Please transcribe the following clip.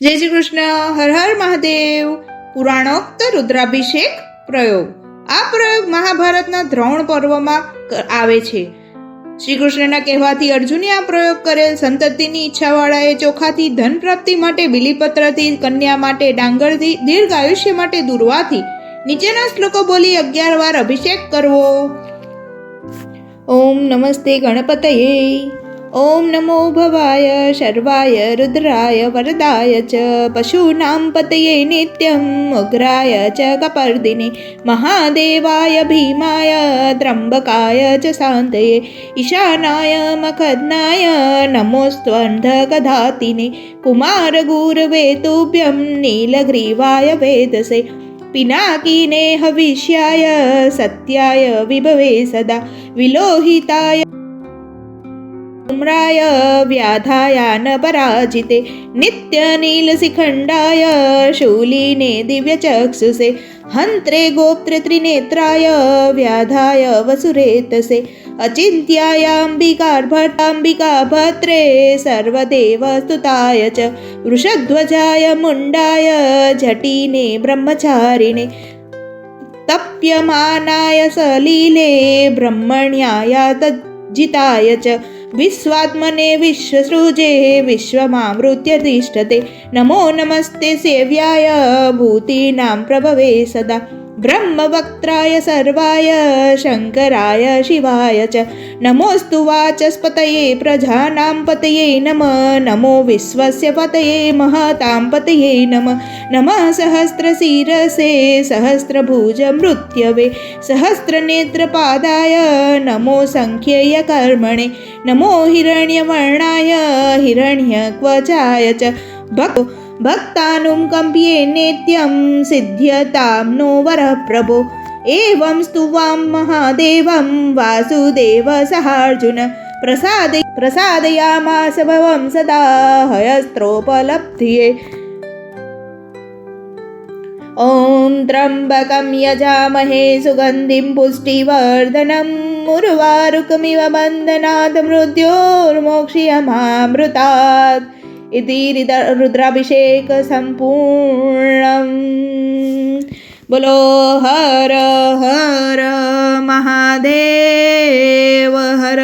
જય શ્રી કૃષ્ણ. હર હર મહાદેવ. પુરાણોક્ત રુદ્રાભિષેક પ્રયોગ. આ પ્રયોગ મહાભારતના દ્રોણ પર્વમાં આવે છે. શ્રી કૃષ્ણના કહેવાથી અર્જુને આ પ્રયોગ કરેલ. સંતતિની ઈચ્છાવાળાએ ચોખાથી ધન પ્રાપ્તિ માટે, બિલીપત્રથી કન્યા માટે, ડાંગરથી દીર્ઘ આયુષ્ય માટે, દુર્વાથી નીચેના શ્લોકો બોલી 11 વાર અભિષેક કરવો. ઓમ નમસ્તે ગણપતયે. ઓમ નમો ભવાય શર્વાય રુદ્રાય વરદાય ચ પશુનામ પતયે નિત્યમ ઉગ્રાય ચ કપર્દિને મહાદેવાય ભીમાય ત્રંબકાય ચ શાંતયે ઈશાનાય મખદ્નાય નમોસ્ત્વંધકધાતિને કુમાર ગુરવે તુભ્યં નીલગ્રીવાય વેદસે પિનાકીને હવિષ્યાય સત્યાય વિભવે સદા વિલોહિતાય ઉમ્રાય વ્યાધાયાન પરાજિતે નિત્ય નીલશિખંડાય શૂલિને દિવ્યચક્ષુષે હંત્રે ગોપ્ત્ર ત્રિનેત્રાય વ્યાધાય વસુરેતસે અચિંત્યાયાંબિકા ભત્રે સર્વદેવ સ્તુતાય ચ વૃષધ્વજાય મુંડાય જટીને બ્રહ્મચારિણે તપ્યમાનાય સલીલે બ્રહ્મણ્યાય તજ્જિતાય ચ વિશ્વાત્મને વિશ્વસૃજે વિશ્વમામૃત્ય તિષ્ઠતે નમો નમસ્તે સેવ્યાય ભૂતિનાં પ્રભવે સદા બ્રહ્મવક્ત્રાય સર્વાય શંકરાય શિવાય ચ નમોસ્તુ વાચસ્પતયે પ્રજાનાં પતયે નમો વિશ્વસ્ય પતયે મહતાં પતયે નમઃ સહસ્રશિરસે સહસ્રભુજ મૃત્યવે સહસ્રનેત્રપાદાય નમો સંખ્યેય કર્મણે નમો હિરણ્યવર્ણાય હિરણ્યક્વચાય ચ ભક્તાનુકંપ્યે નિત્યં સિદ્ધ્યતાં નો વરઃ પ્રભો એવં સ્તુવાં મહાદેવં વાસુદેવ સહાર્જુન પ્રસાદયામાસ ભવં સદા હયસ્ત્રોપલબ્ધયે. ઓમ ત્રંબકં યજામહે સુગંધિં પુષ્ટિવર્ધનં ઉર્વારુકમિવ બંધનાદ મૃત્યોર્મોક્ષ્યમામૃતાत्. इति रुद्राभिषेक संपूर्णम्. बोलो हर हर महादेव हर.